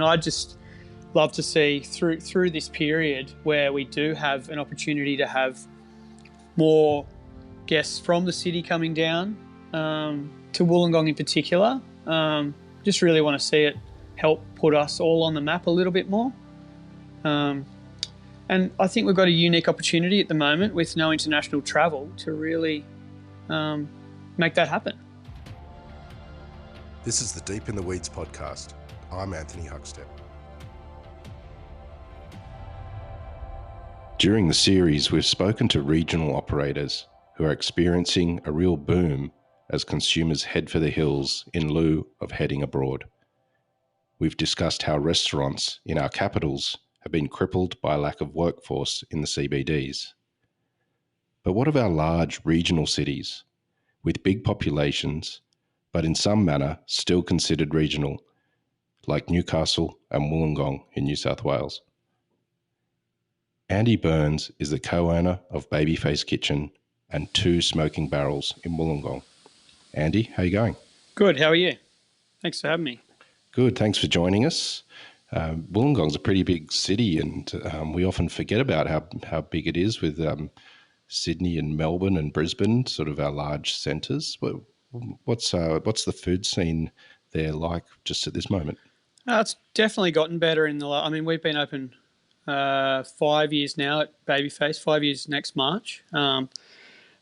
And I just love to see through this period where we do have an opportunity to have more guests from the city coming down to Wollongong in particular. Just really want to see it help put us all on the map a little bit more. And I think we've got a unique opportunity at the moment with no international travel to really make that happen. This is the Deep in the Weeds podcast. I'm Anthony Huckstep. During the series, we've spoken to regional operators who are experiencing a real boom as consumers head for the hills in lieu of heading abroad. We've discussed how restaurants in our capitals have been crippled by a lack of workforce in the CBDs. But what of our large regional cities with big populations, but in some manner still considered regional, like Newcastle and Wollongong in New South Wales? Andy Burns is the co-owner of Babyface Kitchen and 2 Smoking Barrels in Wollongong. Andy, how are you going? Good, how are you? Thanks for having me. Good, thanks for joining us. Wollongong's a pretty big city, and we often forget about how big it is with Sydney and Melbourne and Brisbane, sort of our large centres. What's the food scene there like just at this moment? It's definitely gotten better we've been open 5 years now at Babyface, 5 years next March.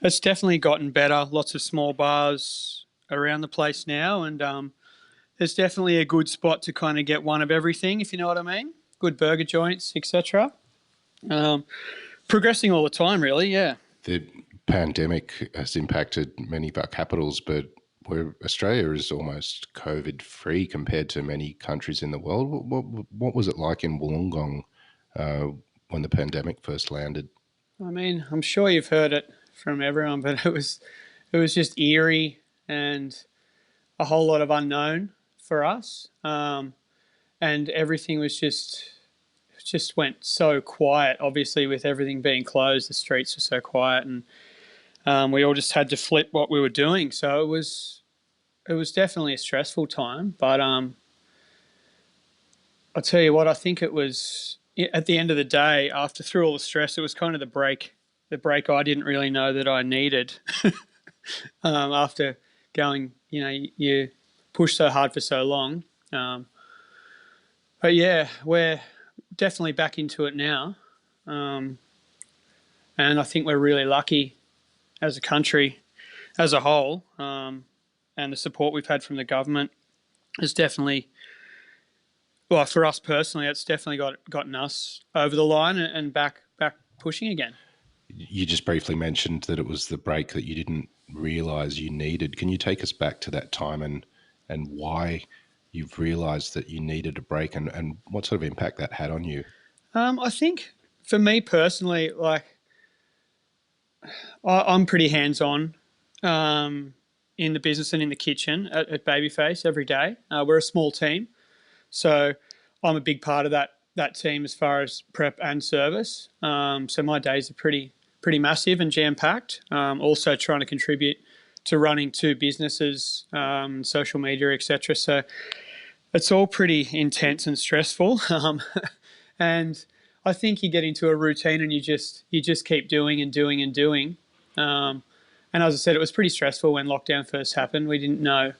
It's definitely gotten better. Lots of small bars around the place now, and there's definitely a good spot to kind of get one of everything, if you know what I mean. Good burger joints, etc. Progressing all the time, really, yeah. The pandemic has impacted many of our capitals, but Australia is almost COVID-free compared to many countries in the world. What was it like in Wollongong when the pandemic first landed? I mean, I'm sure you've heard it from everyone, but it was just eerie and a whole lot of unknown for us. And everything was just went so quiet. Obviously, with everything being closed, the streets were so quiet, and we all just had to flip what we were doing. So it was definitely a stressful time. But I'll tell you what, I think it was, at the end of the day, through all the stress, it was kind of the break I didn't really know that I needed. After going, you push so hard for so long. But yeah, we're definitely back into it now. And I think we're really lucky as a country as a whole. And the support we've had from the government has definitely, well, for us personally, it's definitely gotten us over the line and back pushing again. You just briefly mentioned that it was the break that you didn't realise you needed. Can you take us back to that time and why you've realised that you needed a break and what sort of impact that had on you? I think for me personally, I'm pretty hands-on in the business and in the kitchen at Babyface every day. We're a small team, so I'm a big part of that team as far as prep and service. So my days are pretty massive and jam-packed. Also trying to contribute to running 2 businesses, social media, etc. So it's all pretty intense and stressful. And I think you get into a routine and you just keep doing and doing and doing. And as I said, it was pretty stressful when lockdown first happened. We didn't know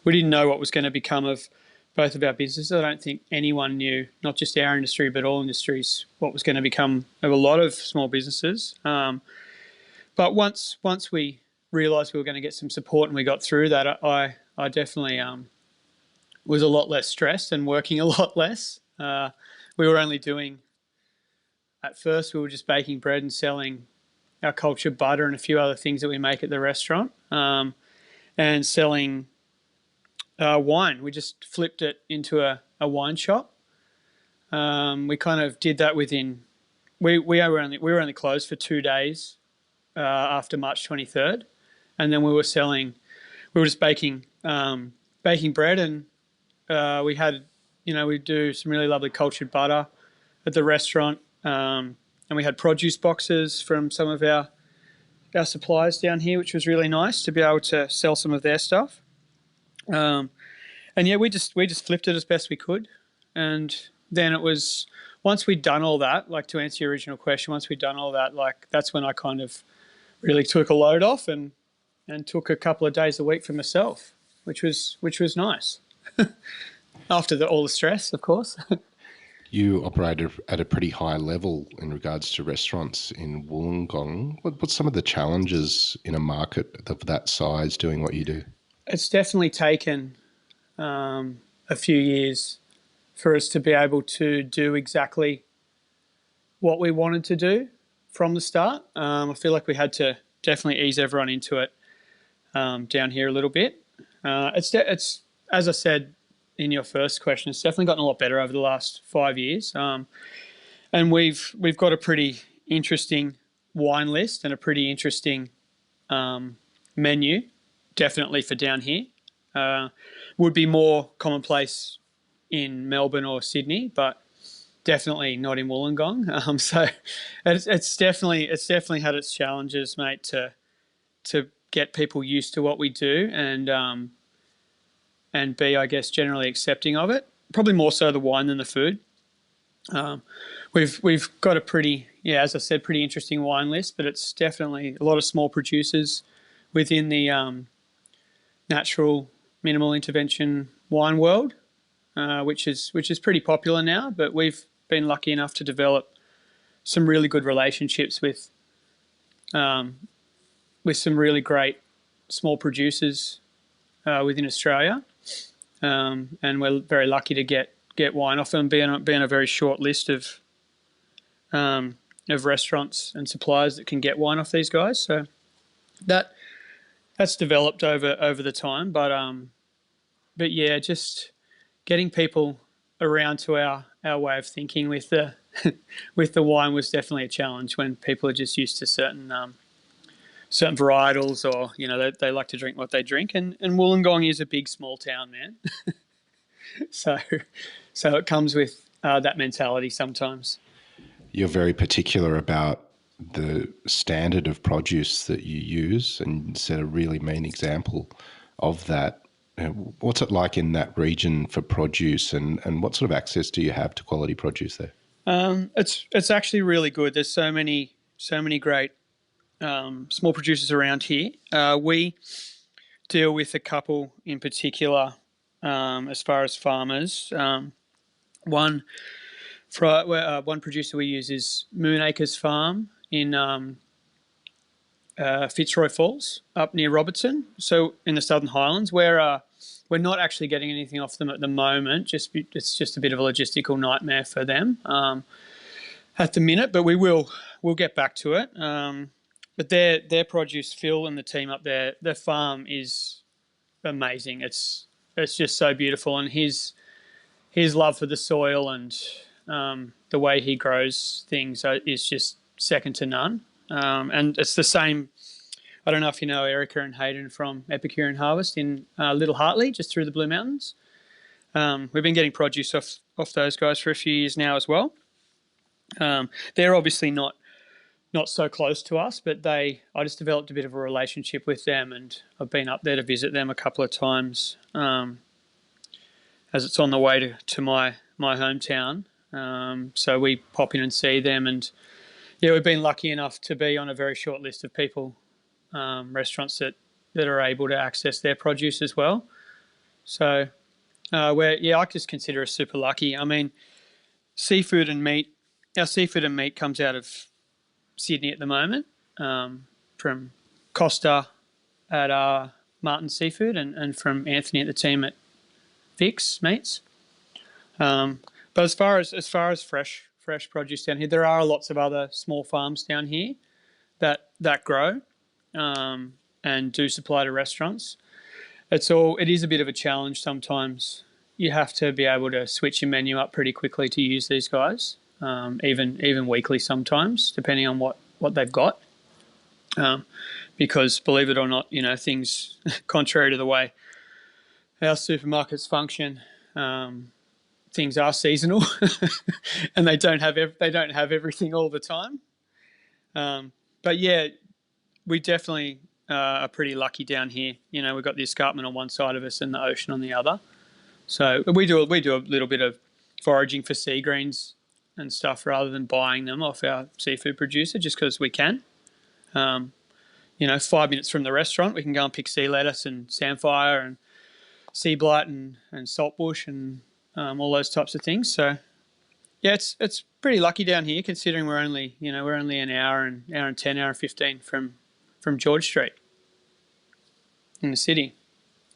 what was going to become of both of our businesses. I don't think anyone knew, not just our industry, but all industries, what was going to become of a lot of small businesses. But once we realised we were going to get some support and we got through that, I definitely was a lot less stressed and working a lot less. We were only doing, at first we were just baking bread and selling our cultured butter and a few other things that we make at the restaurant, and selling wine. We just flipped it into a wine shop. We kind of did that within. We were only closed for 2 days after March 23rd, and then we were just baking bread, and we had, we do some really lovely cultured butter at the restaurant, and we had produce boxes from some of our suppliers down here, which was really nice to be able to sell some of their stuff. And yeah, we just flipped it as best we could. And then it was, once we'd done all that, like to answer your original question, once we'd done all that, like that's when I kind of really took a load off and took a couple of days a week for myself, which was nice. After all the stress, of course. You operated at a pretty high level in regards to restaurants in Wollongong. What's some of the challenges in a market of that size doing what you do? It's definitely taken a few years for us to be able to do exactly what we wanted to do from the start. I feel like we had to definitely ease everyone into it down here a little bit. It's as I said in your first question, it's definitely gotten a lot better over the last 5 years. And we've got a pretty interesting wine list and a pretty interesting menu, definitely for down here. Would be more commonplace in Melbourne or Sydney, but definitely not in Wollongong. So it's definitely had its challenges, mate, to get people used to what we do and be, I guess, generally accepting of it. Probably more so the wine than the food. We've got a pretty, as I said, pretty interesting wine list, but it's definitely a lot of small producers within the natural minimal intervention wine world, which is pretty popular now. But we've been lucky enough to develop some really good relationships with some really great small producers within Australia, and we're very lucky to get wine off them, being a very short list of restaurants and suppliers that can get wine off these guys. So that's developed over the time, but yeah, just getting people around to our way of thinking with the with the wine was definitely a challenge when people are just used to certain varietals, or they like to drink what they drink, and Wollongong is a big small town, man. so it comes with that mentality sometimes. You're very particular about the standard of produce that you use and set a really mean example of that. What's it like in that region for produce, and what sort of access do you have to quality produce there? It's actually really good. There's so many great small producers around here. We deal with a couple in particular as far as farmers. One producer we use is Moonacres Farm in Fitzroy Falls, up near Robertson. So in the Southern Highlands, where we're not actually getting anything off them at the moment. It's just a bit of a logistical nightmare for them at the minute, but we'll get back to it. But their produce, Phil and the team up there, their farm is amazing. It's just so beautiful, and his love for the soil and the way he grows things is just second to none. And it's the same. I don't know if you know Erica and Hayden from Epicurean Harvest in Little Hartley, just through the Blue Mountains. We've been getting produce off those guys for a few years now as well. They're obviously not so close to us, but I just developed a bit of a relationship with them, and I've been up there to visit them a couple of times as it's on the way to my hometown. So we pop in and see them, and we've been lucky enough to be on a very short list of people, restaurants that are able to access their produce as well. So I just consider us super lucky. I mean, seafood and meat comes out of Sydney at the moment, from Costa at Martin Seafood and from Anthony at the team at Fix Meats. But as far as fresh produce down here, there are lots of other small farms down here that grow and do supply to restaurants. It is a bit of a challenge sometimes. You have to be able to switch your menu up pretty quickly to use these guys, even weekly sometimes, depending on what they've got. Because believe it or not, things contrary to the way our supermarkets function, things are seasonal, and they don't have everything all the time. But yeah, we definitely are pretty lucky down here. We've got the escarpment on one side of us and the ocean on the other. So we do a little bit of foraging for sea greens and stuff rather than buying them off our seafood producer, just because we can. 5 minutes from the restaurant, we can go and pick sea lettuce and samphire and sea blight and saltbush and all those types of things. So yeah, it's pretty lucky down here, considering we're only an hour and 10, hour and 15 from George Street in the city.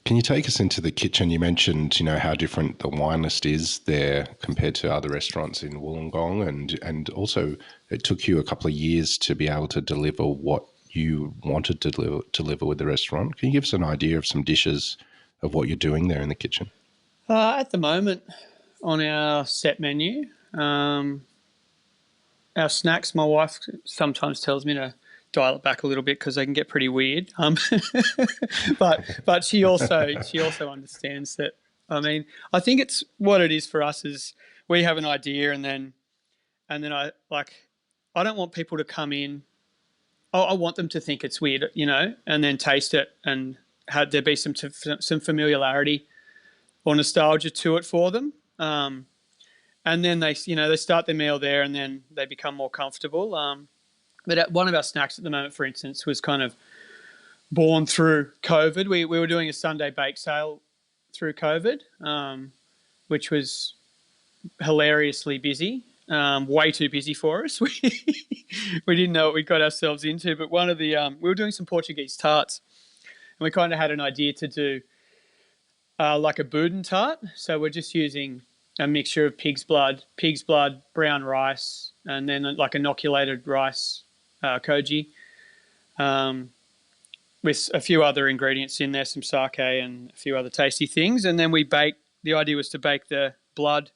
Can you take us into the kitchen? You mentioned, how different the wine list is there compared to other restaurants in Wollongong, and also it took you a couple of years to be able to deliver what you wanted to deliver with the restaurant. Can you give us an idea of some dishes of what you're doing there in the kitchen? At the moment, on our set menu, our snacks, my wife sometimes tells me to dial it back a little bit because they can get pretty weird. But she also understands that. I mean, I think it's what it is for us is we have an idea and then I don't want people to come in. I want them to think it's weird, and then taste it and have there be some familiarity or nostalgia to it for them. And then they start their meal there and then they become more comfortable. But one of our snacks at the moment, for instance, was kind of born through COVID. We were doing a Sunday bake sale through COVID, which was hilariously busy, way too busy for us. We didn't know what we got ourselves into. But one of the we were doing some Portuguese tarts, and we kind of had an idea to do like a boudin tart. So we're just using a mixture of pig's blood, brown rice, and then like inoculated rice koji, with a few other ingredients in there, some sake and a few other tasty things. And then the idea was to bake the blood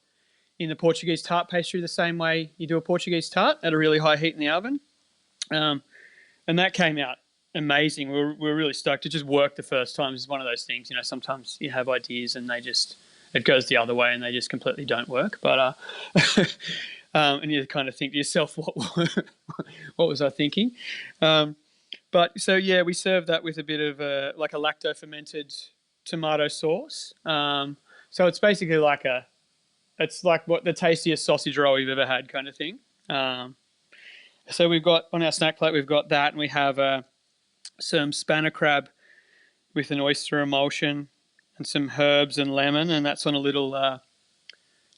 in the Portuguese tart pastry the same way you do a Portuguese tart at a really high heat in the oven. And that came out amazing. We were really stoked. It just worked the first time. It's one of those things, sometimes you have ideas and it goes the other way and they just completely don't work. But and you kind of think to yourself, what was I thinking? But so yeah, we served that with a bit of a lacto fermented tomato sauce. So it's basically it's like what the tastiest sausage roll you've ever had kind of thing. So we've got on our snack plate, we've got that, and we have some spanner crab with an oyster emulsion and some herbs and lemon, and that's on a little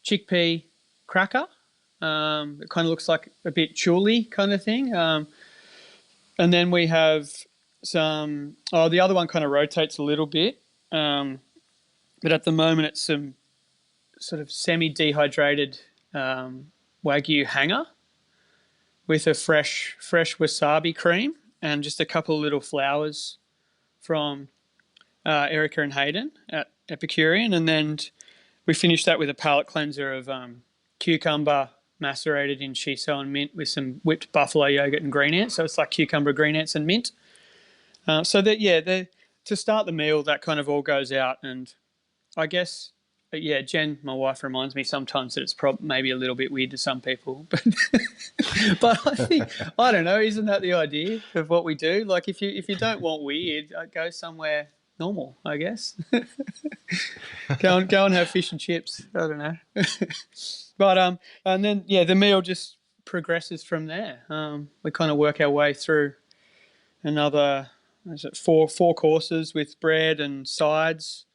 chickpea cracker. It kind of looks like a bit chuli kind of thing. And then we have some, the other one kind of rotates a little bit. But at the moment it's some sort of semi-dehydrated Wagyu hanger with a fresh wasabi cream and just a couple of little flowers from Erica and Hayden at Epicurean. And then we finished that with a palate cleanser of cucumber macerated in shiso and mint with some whipped buffalo yogurt and green ants. So it's like cucumber, green ants and mint. So that, to start the meal, that kind of all goes out. And I guess, Jen, my wife, reminds me sometimes that it's maybe a little bit weird to some people. But I think, I don't know, isn't that the idea of what we do? Like if you don't want weird, go somewhere normal, I guess. go and have fish and chips. I don't know. But and then the meal just progresses from there. We kind of work our way through another four courses with bread and sides,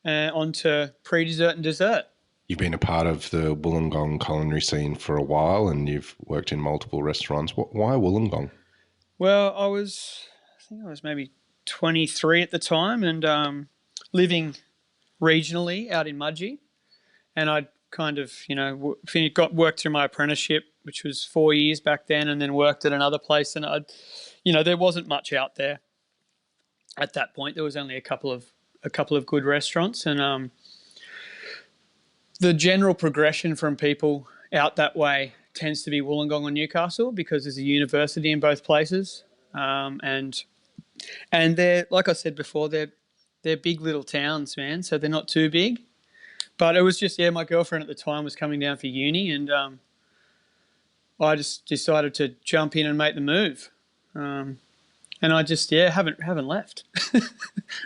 onto pre-dessert and dessert. You've been a part of the Wollongong culinary scene for a while, and you've worked in multiple restaurants. Why Wollongong? Well, I think I was maybe 23 at the time, and living regionally out in Mudgee. And I'd kind of, worked through my apprenticeship, which was 4 years back then, and then worked at another place. And there wasn't much out there at that point. There was only a couple of good restaurants, and the general progression from people out that way tends to be Wollongong or Newcastle because there's a university in both places, and they're, like I said before, they're big little towns, man. So they're not too big. But it was just, my girlfriend at the time was coming down for uni, and I just decided to jump in and make the move. And I just, haven't left.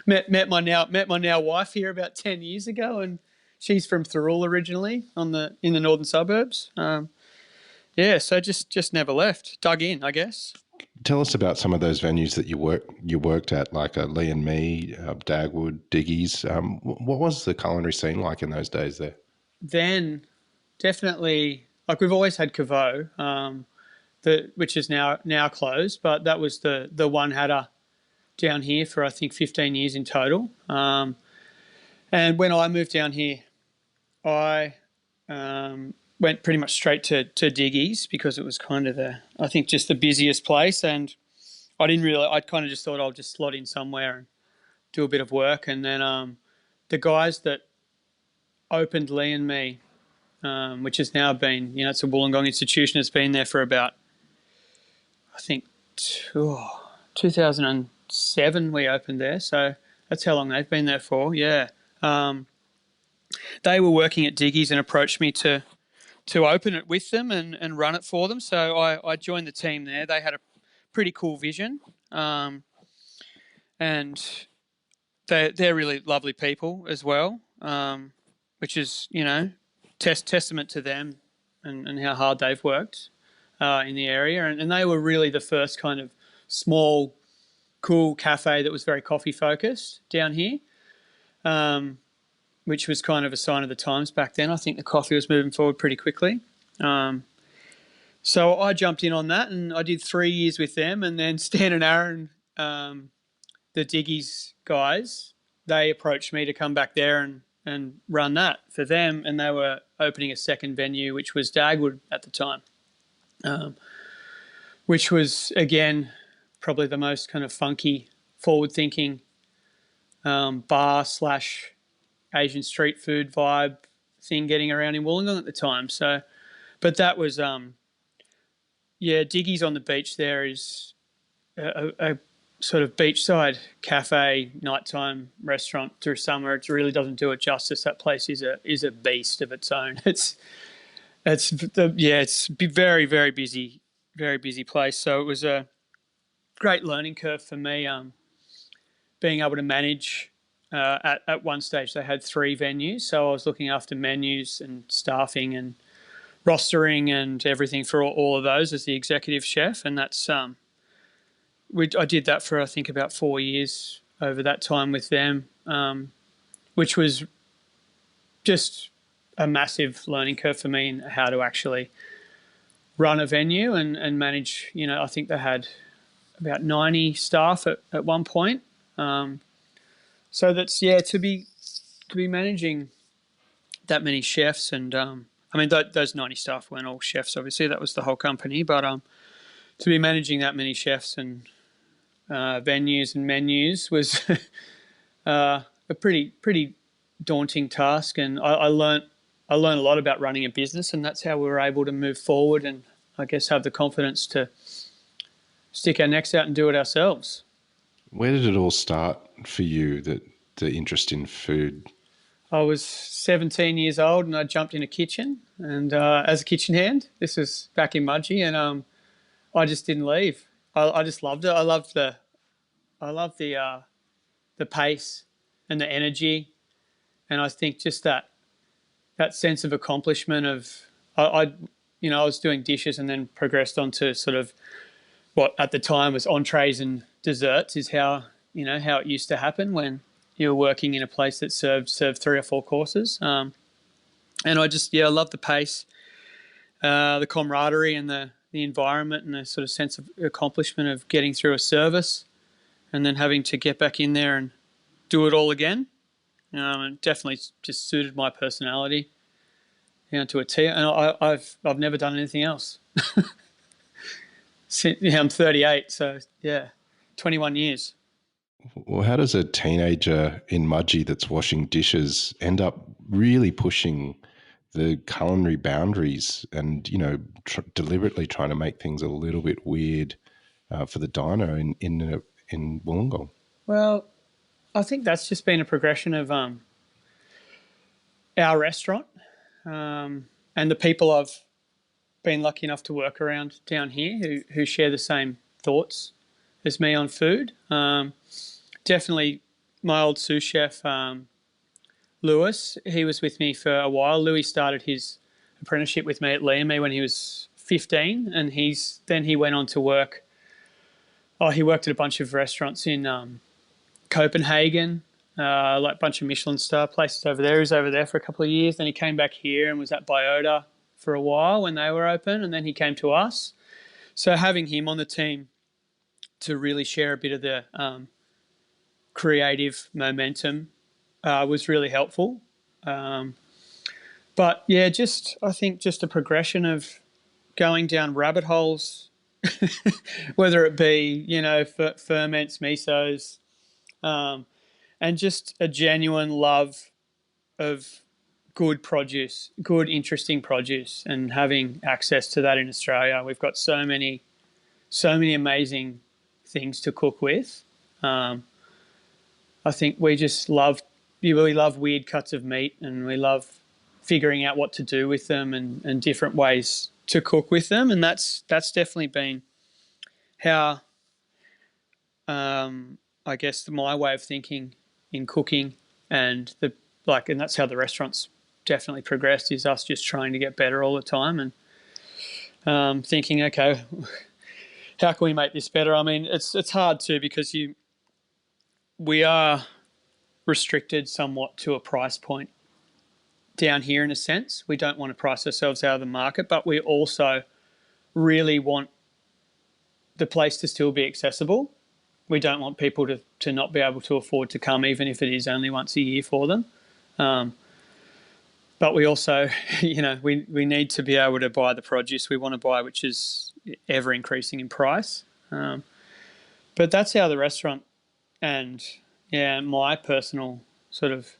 met my now wife here about 10 years ago, and she's from Thirroul originally in the northern suburbs. Yeah, so just never left. Dug in, I guess. Tell us about some of those venues that you worked at, like Lee and Me, Dagwood, Diggy's. What was the culinary scene like in those days there? Then definitely, like we've always had Caveau, which is now closed, but that was the one hatter down here for I think 15 years in total. And when I moved down here, I went pretty much straight to Diggy's because it was kind of I think just the busiest place, and I kind of just thought I'll just slot in somewhere and do a bit of work, and then the guys that opened Lee and Me, which has now been, it's a Wollongong institution. It's been there for about, I think, 2007 we opened there. So that's how long they've been there for. Yeah. They were working at Diggy's and approached me to open it with them and run it for them. So I joined the team there. They had a pretty cool vision, and they're really lovely people as well, which is testament to them and how hard they've worked in the area. And they were really the first kind of small, cool cafe that was very coffee focused down here. Which was kind of a sign of the times back then. I think the coffee was moving forward pretty quickly. So I jumped in on that, and I did 3 years with them. And then Stan and Aaron, the Diggy's guys, they approached me to come back there and run that for them. And they were opening a second venue, which was Dagwood at the time, which was, again, probably the most kind of funky, forward-thinking bar / Asian street food vibe thing getting around in Wollongong at the time. So, but that was, Diggy's on the beach there is a sort of beachside cafe, nighttime restaurant through summer. It really doesn't do it justice. That place is a beast of its own. It's very, very busy place. So it was a great learning curve for me, being able to manage. At one stage, they had 3 venues, so I was looking after menus and staffing and rostering and everything for all of those as the executive chef, and that's I did that for I think about 4 years over that time with them, which was just a massive learning curve for me in how to actually run a venue and manage. I think they had about 90 staff at one point. So that's to be managing that many chefs, and those 90 staff weren't all chefs. Obviously, that was the whole company. But to be managing that many chefs and venues and menus was a pretty daunting task. And I learned a lot about running a business, and that's how we were able to move forward and I guess have the confidence to stick our necks out and do it ourselves. Where did it all start for you, the interest in food? I was 17 years old and I jumped in a kitchen and as a kitchen hand. This was back in Mudgee, and I just didn't leave. I just loved it. I loved the pace and the energy, and I think just that sense of accomplishment of I was doing dishes and then progressed on to sort of what at the time was entrees and desserts is how it used to happen when you were working in a place that served 3 or 4 courses. And I just, I love the pace, the camaraderie and the environment and the sort of sense of accomplishment of getting through a service and then having to get back in there and do it all again. And definitely just suited my personality to a T. And I've never done anything else. I'm 38, so 21 years. Well, how does a teenager in Mudgee that's washing dishes end up really pushing the culinary boundaries and, deliberately trying to make things a little bit weird for the diner in Wollongong? Well, I think that's just been a progression of our restaurant and the people I've been lucky enough to work around down here who share the same thoughts as me on food. Definitely my old sous chef, Lewis. He was with me for a while. Louis started his apprenticeship with me at Liame when he was 15, and he went on to work. Oh, he worked at a bunch of restaurants in Copenhagen, like a bunch of Michelin star places over there. He was over there for a couple of years. Then he came back here and was at Biota for a while when they were open, and then he came to us. So having him on the team to really share a bit of the creative momentum was really helpful. But yeah, I think just a progression of going down rabbit holes, whether it be, ferments, misos, and just a genuine love of good produce, good, interesting produce, and having access to that in Australia. We've got so many amazing things to cook with. I think we love weird cuts of meat, and we love figuring out what to do with them and different ways to cook with them. And that's definitely been how, I guess, my way of thinking in cooking, and that's how the restaurant's definitely progressed, is us just trying to get better all the time and thinking, okay, how can we make this better? I mean, it's hard too, because we are restricted somewhat to a price point down here in a sense. We don't want to price ourselves out of the market, but we also really want the place to still be accessible. We don't want people to not be able to afford to come, even if it is only once a year for them. But we also, we need to be able to buy the produce we want to buy, which is ever increasing in price. But that's how the restaurant and my personal sort of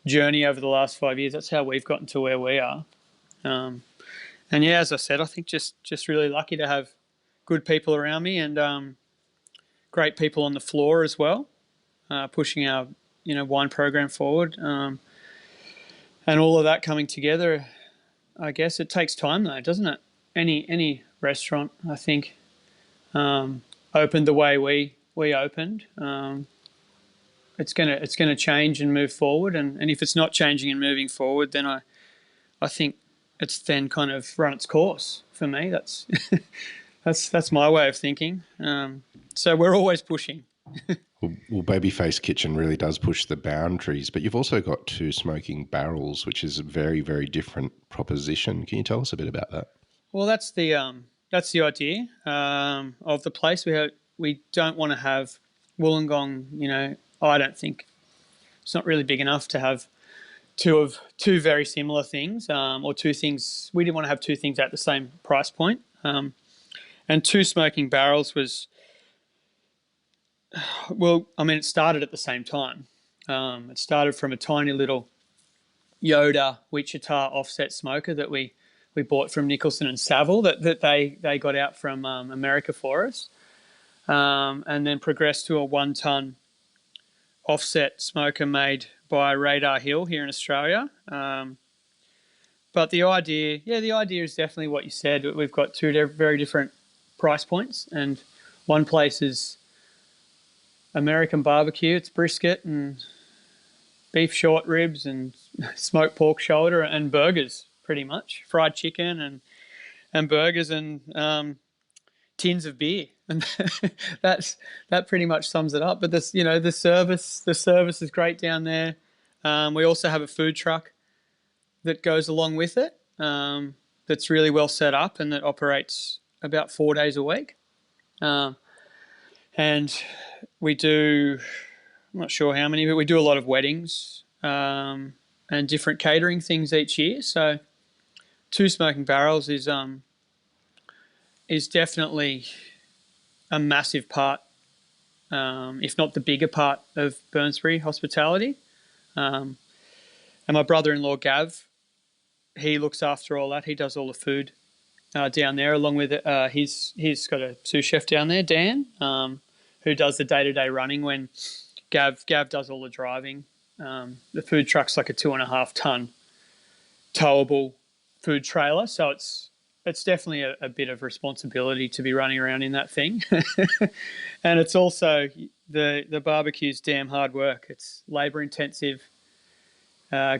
journey over the last 5 years, that's how we've gotten to where we are. And yeah, as I said, I think just really lucky to have good people around me, and great people on the floor as well, pushing our wine program forward, and all of that coming together. I guess it takes time though, doesn't it? Any restaurant, I think, opened the way we opened. It's gonna change and move forward, and if it's not changing and moving forward, then I think it's then kind of run its course for me. That's that's my way of thinking. So we're always pushing. Well, Babyface Kitchen really does push the boundaries, but you've also got 2 smoking barrels, which is a very, very different proposition. Can you tell us a bit about that? Well, that's the idea of the place. We don't want to have Wollongong. I don't think it's not really big enough to have two very similar things, or 2 things. We didn't want to have 2 things at the same price point. And 2 smoking barrels was, well, I mean, it started at the same time. It started from a tiny little Yoda Wichita offset smoker that we bought from Nicholson and Saville that they got out from America for us, and then progressed to a 1-ton offset smoker made by Radar Hill here in Australia. But the idea is definitely what you said. We've got 2 very different price points, and one place is American barbecue. It's brisket and beef short ribs and smoked pork shoulder and burgers, pretty much fried chicken and burgers and tins of beer, and that pretty much sums it up. But the service is great down there. We also have a food truck that goes along with it, that's really well set up and that operates about 4 days a week. And we do, I'm not sure how many, but we do a lot of weddings and different catering things each year. So 2 smoking barrels is definitely a massive part, if not the bigger part, of Burnsbury hospitality. And my brother-in-law Gav, he looks after all that. He does all the food down there, along with he's got a sous chef down there, Dan, who does the day-to-day running when Gav does all the driving. The food truck's like a 2.5-ton towable food trailer, so it's definitely a bit of responsibility to be running around in that thing. And it's also the barbecue's damn hard work. It's labour intensive.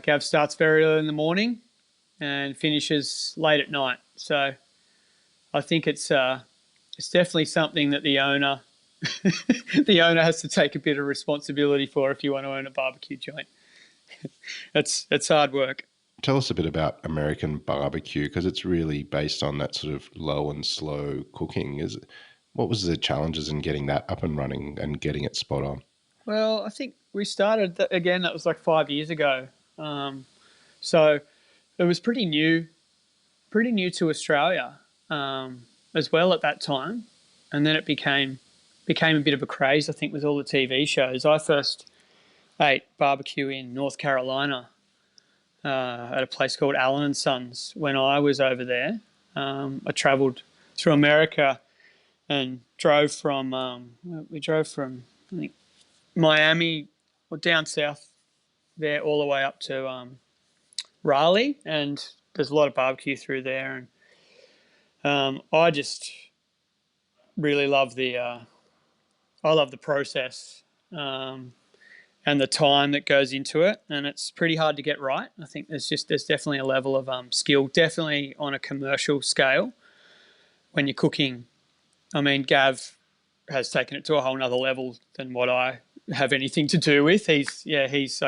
Gav starts very early in the morning and finishes late at night. So I think it's definitely something that the owner the owner has to take a bit of responsibility for if you want to own a barbecue joint. It's hard work. Tell us a bit about American barbecue because it's really based on that sort of low and slow cooking. What was the challenges in getting that up and running and getting it spot on? Well, I think we started again. That was like 5 years ago. So it was pretty new to Australia as well at that time, and then it became a bit of a craze. I think with all the TV shows. I first ate barbecue in North Carolina at a place called Allen and Sons when I was over there. I travelled through America and we drove from I think Miami or down south there all the way up to Raleigh, and there's a lot of barbecue through there. And I just really love I love the process and the time that goes into it, and it's pretty hard to get right. I think there's definitely a level of skill, definitely on a commercial scale when you're cooking. I mean, Gav has taken it to a whole nother level than what I have anything to do with. I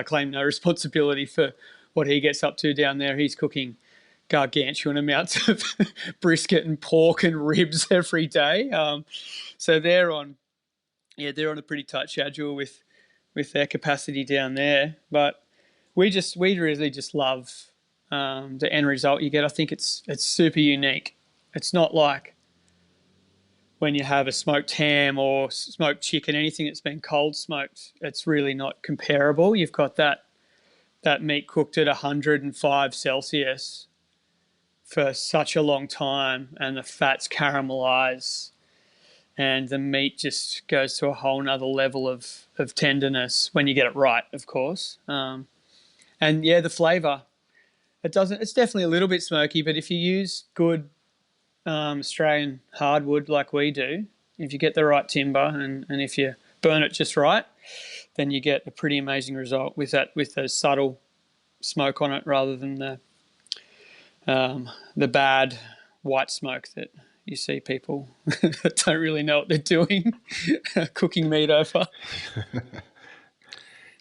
claim no responsibility for what he gets up to down there. He's cooking gargantuan amounts of brisket and pork and ribs every day. So they're on a pretty tight schedule with their capacity down there. But we really just love the end result you get. I think it's super unique. It's not like when you have a smoked ham or smoked chicken, anything that's been cold smoked. It's really not comparable. You've got that meat cooked at 105 Celsius for such a long time, and the fats caramelize, and the meat just goes to a whole nother level of tenderness when you get it right, of course. And yeah, the flavour, it's definitely a little bit smoky, but if you use good Australian hardwood like we do, if you get the right timber and if you burn it just right, then you get a pretty amazing result with the subtle smoke on it rather than the bad white smoke that you see people that don't really know what they're doing cooking meat over.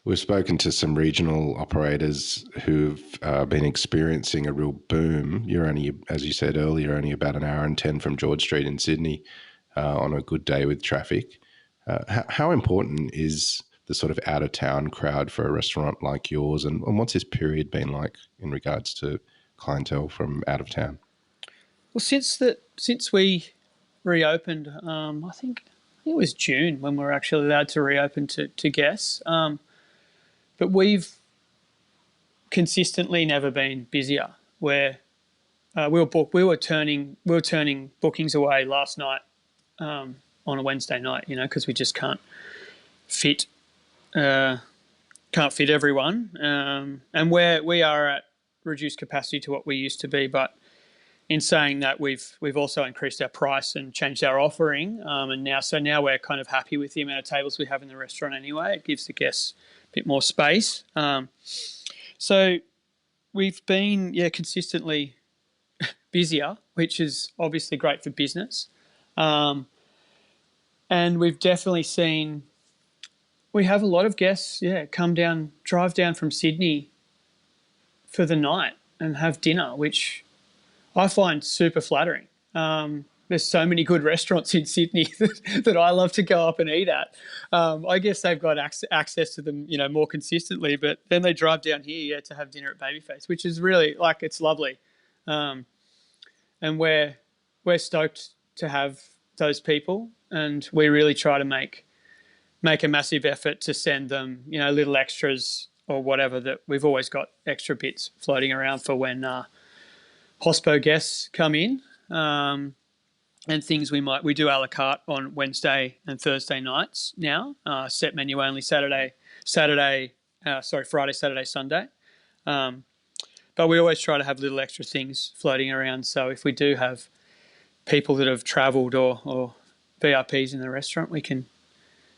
We've spoken to some regional operators who've been experiencing a real boom. You're only, as you said earlier, only about an hour and 10 from George Street in Sydney on a good day with traffic. How important is the sort of out-of-town crowd for a restaurant like yours, and what's this period been like in regards to clientele from out of town? Well, since we reopened, I think it was June when we were actually allowed to reopen to guests. But we've consistently never been busier. Where we were turning bookings away last night on a Wednesday night, because we just can't fit everyone, and we are at reduced capacity to what we used to be. But in saying that, we've also increased our price and changed our offering, and now we're kind of happy with the amount of tables we have in the restaurant anyway. It gives the guests a bit more space. So we've been consistently busier, which is obviously great for business, and we've definitely seen. We have a lot of guests, drive down from Sydney for the night and have dinner, which I find super flattering. There's so many good restaurants in Sydney that I love to go up and eat at. I guess they've got access to them, more consistently, but then they drive down here to have dinner at Babyface, which is really, it's lovely. And we're stoked to have those people, and we really try to make a massive effort to send them, little extras or whatever, that we've always got extra bits floating around for when hospo guests come in, and things we do a la carte on Wednesday and Thursday nights now, set menu only Friday, Saturday, Sunday. But we always try to have little extra things floating around. So if we do have people that have travelled or VIPs in the restaurant, we can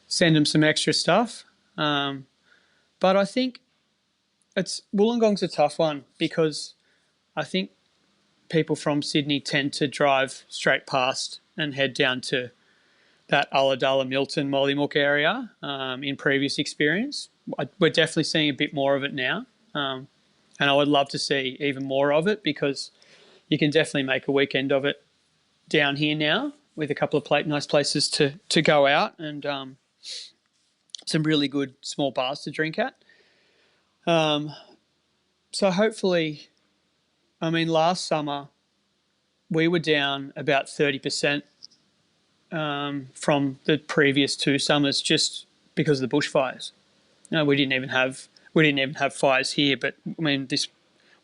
send them some extra stuff. But I think It's Wollongong's a tough one because I think people from Sydney tend to drive straight past and head down to that Ulladulla, Milton, Mollymook area in previous experience. We're definitely seeing a bit more of it now. And I would love to see even more of it because you can definitely make a weekend of it down here now with a couple of nice places to go out and some really good small bars to drink at. So hopefully, I mean, last summer we were down about 30% from the previous 2 summers just because of the bushfires. No, we didn't even have fires here, but I mean, this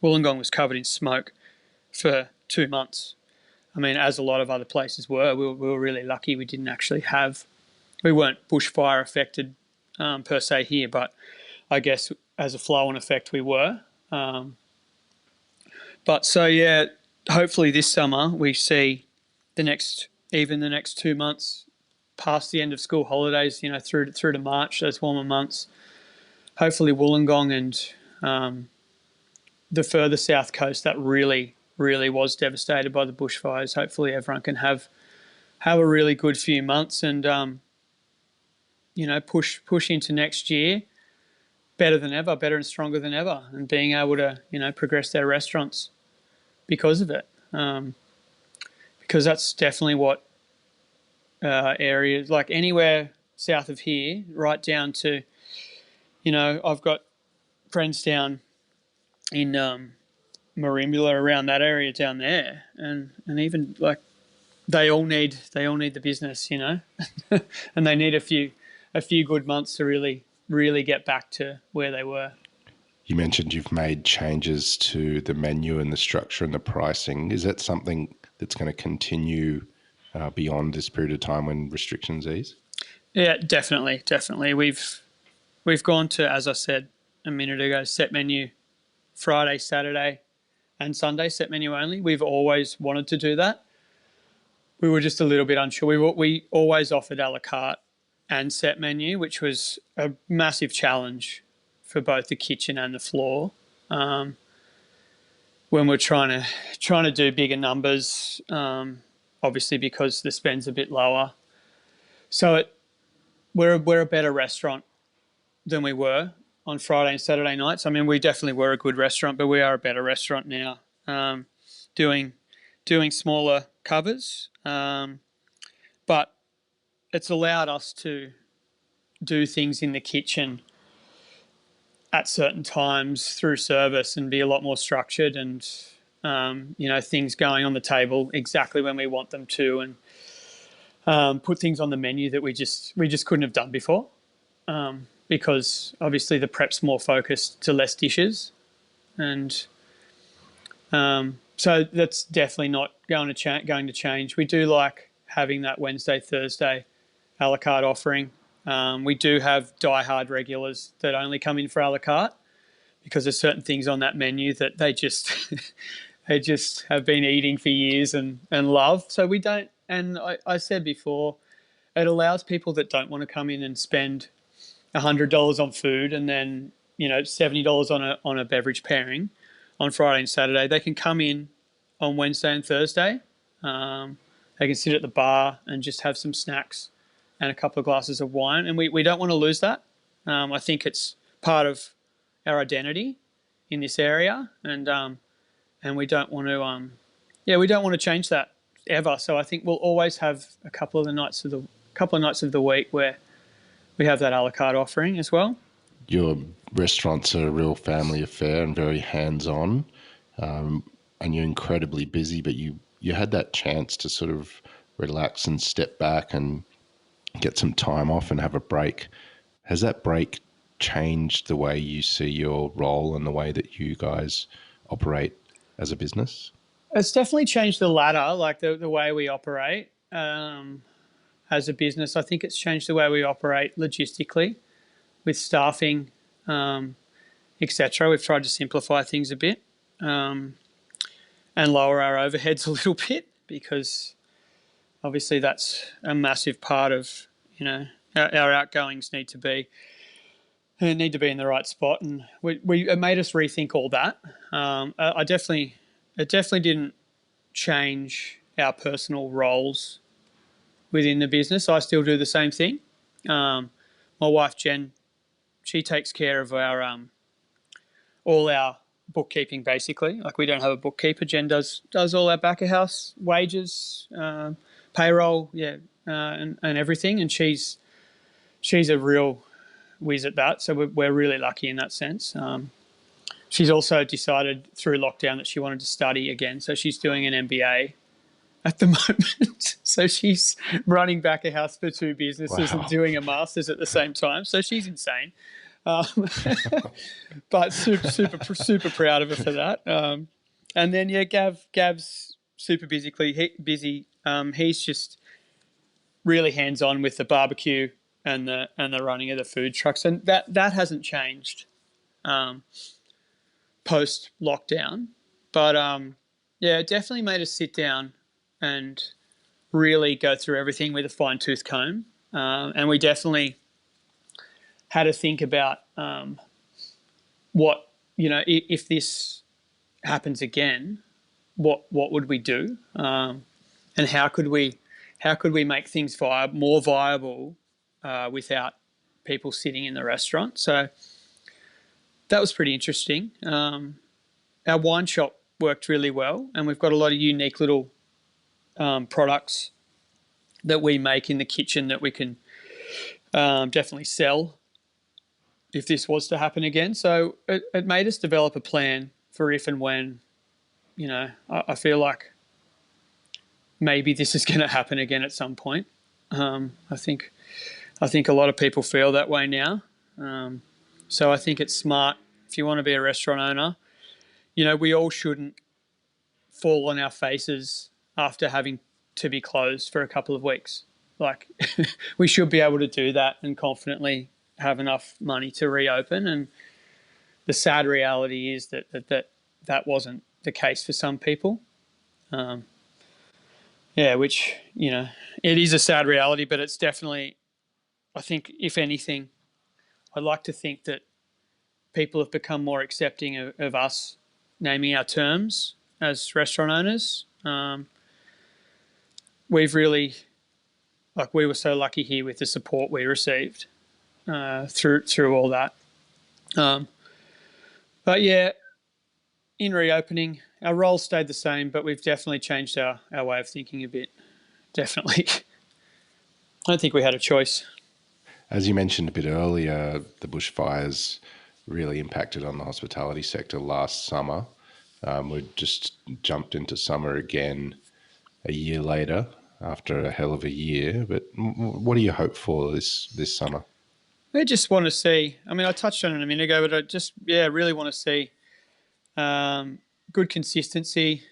Wollongong was covered in smoke for 2 months. I mean, as a lot of other places were, we were really lucky we didn't actually we weren't bushfire affected per se here, but I guess as a flow-on effect we were. But so, yeah, hopefully this summer we see the next 2 months past the end of school holidays, through to March, those warmer months. Hopefully Wollongong and the further south coast that really, really was devastated by the bushfires. Hopefully everyone can have a really good few months and, push into next year better than ever, better and stronger than ever, and being able to, progress their restaurants because of it. Because that's definitely what areas, like anywhere south of here, right down to, I've got friends down in Merimbula, around that area down there, and even like they all need the business, and they need a few good months to really get back to where they were. You mentioned you've made changes to the menu and the structure and the pricing. Is that something that's going to continue beyond this period of time when restrictions ease? Yeah, definitely. We've gone to, as I said a minute ago, set menu Friday, Saturday, and Sunday, set menu only. We've always wanted to do that. We were just a little bit unsure. We always offered a la carte and set menu, which was a massive challenge for both the kitchen and the floor. When we're trying to do bigger numbers, obviously because the spend's a bit lower. So we're a better restaurant than we were on Friday and Saturday nights. I mean, we definitely were a good restaurant, but we are a better restaurant now, doing smaller covers. But it's allowed us to do things in the kitchen at certain times through service and be a lot more structured and, things going on the table exactly when we want them to, and put things on the menu that we just couldn't have done before. Because obviously the prep's more focused to less dishes, and so that's definitely not going to change. We do like having that Wednesday, Thursday a la carte offering. We do have die-hard regulars that only come in for a la carte because there's certain things on that menu that they just they just have been eating for years and love. So we don't. And I said before, it allows people that don't want to come in and spend $100 on food and then $70 on a beverage pairing on Friday and Saturday. They can come in on Wednesday and Thursday. They can sit at the bar and just have some snacks and a couple of glasses of wine, and we don't want to lose that. I think it's part of our identity in this area, and we don't want to change that ever. So I think we'll always have a couple of nights of the week where we have that a la carte offering as well. Your restaurants are a real family affair and very hands-on, and you're incredibly busy, but you had that chance to sort of relax and step back and get some time off and have a break. Has that break changed the way you see your role and the way that you guys operate as a business? It's definitely changed the latter, like the way we operate. As a business, I think it's changed the way we operate logistically with staffing, etc. We've tried to simplify things a bit and lower our overheads a little bit because obviously that's a massive part of, our outgoings need to be and need to be in the right spot. And it made us rethink all that. It definitely didn't change our personal roles within the business. I still do the same thing. My wife Jen, she takes care of our all our bookkeeping basically. Like we don't have a bookkeeper. Jen does all our back of house wages, payroll, and everything. And she's a real whiz at that. So we're really lucky in that sense. She's also decided through lockdown that she wanted to study again. So she's doing an MBA at the moment. So she's running back a house for two businesses and doing a master's at the same time. So she's insane. But super proud of her for that. And then Gav's super busy. He's just really hands on with the barbecue and the running of the food trucks, and that hasn't changed post lockdown. But it definitely made us sit down and really go through everything with a fine tooth comb, and we definitely had to think about what, if this happens again, what would we do, and how could we make things more viable without people sitting in the restaurant. So that was pretty interesting. Our wine shop worked really well, and we've got a lot of unique little products that we make in the kitchen that we can definitely sell if this was to happen again. So it made us develop a plan for if and when, I feel like maybe this is going to happen again at some point. I think a lot of people feel that way now. So I think it's smart if you want to be a restaurant owner. We all shouldn't fall on our faces after having to be closed for a couple of weeks. Like we should be able to do that and confidently have enough money to reopen. And the sad reality is that wasn't the case for some people. Which, it is a sad reality, but it's definitely, I think, if anything, I'd like to think that people have become more accepting of us naming our terms as restaurant owners. We've really, we were so lucky here with the support we received through all that. But yeah, in reopening, our role stayed the same, but we've definitely changed our way of thinking a bit. Definitely. I don't think we had a choice. As you mentioned a bit earlier, the bushfires really impacted on the hospitality sector last summer. We just jumped into summer again a year later after a hell of a year. But what do you hope for this summer? I just want to see, I touched on it a minute ago, but I just, really want to see good consistency,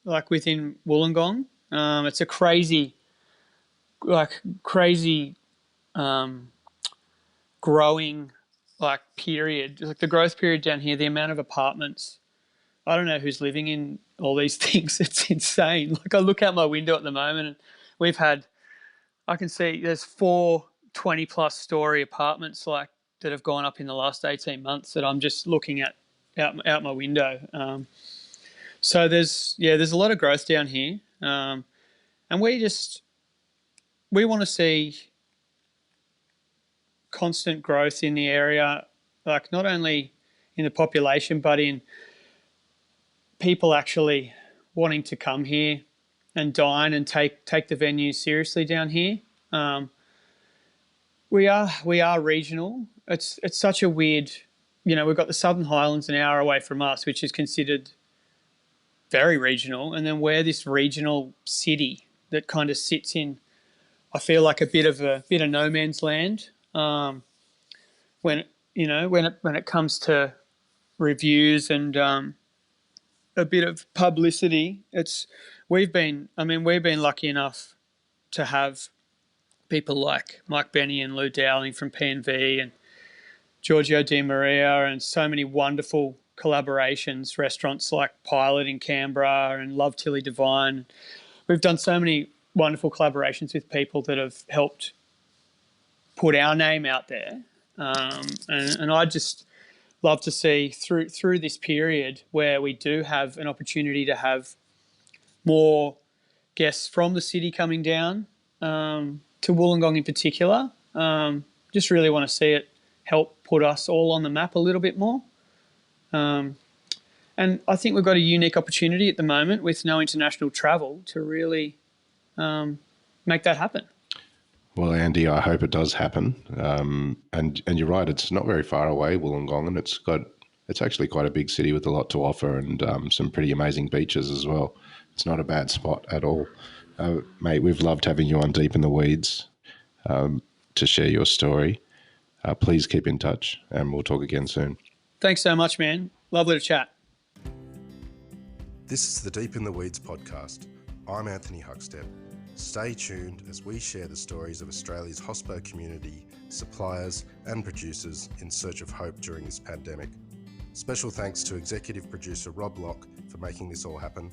like within Wollongong. It's a crazy growing period. Like the growth period down here, the amount of apartments. I don't know who's living in all these things. It's insane. Like I look out my window at the moment and I can see there's 4 20+ story apartments that have gone up in the last 18 months that I'm just looking at out my window. So there's a lot of growth down here. And we want to see constant growth in the area, like not only in the population, but in people actually wanting to come here and dine and take the venue seriously down here. We are regional. It's such a weird, we've got the Southern Highlands an hour away from us, which is considered very regional, and then we're this regional city that kind of sits in, I feel like, a bit of no man's land. When it comes to reviews and a bit of publicity, we've been lucky enough to have people like Mike Benny and Lou Dowling from P&V and Giorgio Di Maria, and so many wonderful collaborations, restaurants like Pilot in Canberra and Love Tilly Divine. We've done so many wonderful collaborations with people that have helped put our name out there. And I just love to see through this period where we do have an opportunity to have more guests from the city coming down to Wollongong in particular. Just really want to see it help put us all on the map a little bit more. And I think we've got a unique opportunity at the moment with no international travel to really make that happen. Well, Andy, I hope it does happen. And you're right; it's not very far away, Wollongong, and it's actually quite a big city with a lot to offer and some pretty amazing beaches as well. It's not a bad spot at all, mate. We've loved having you on Deep in the Weeds to share your story. Please keep in touch, and we'll talk again soon. Thanks so much, man. Lovely to chat. This is the Deep in the Weeds podcast. I'm Anthony Huckstep. Stay tuned as we share the stories of Australia's hospo community, suppliers and producers in search of hope during this pandemic. Special thanks to executive producer Rob Locke for making this all happen.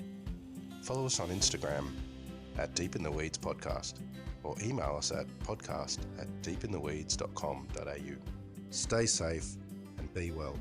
Follow us on Instagram at Deep in the Weeds Podcast or email us at podcast@deepintheweeds.com.au. Stay safe and be well.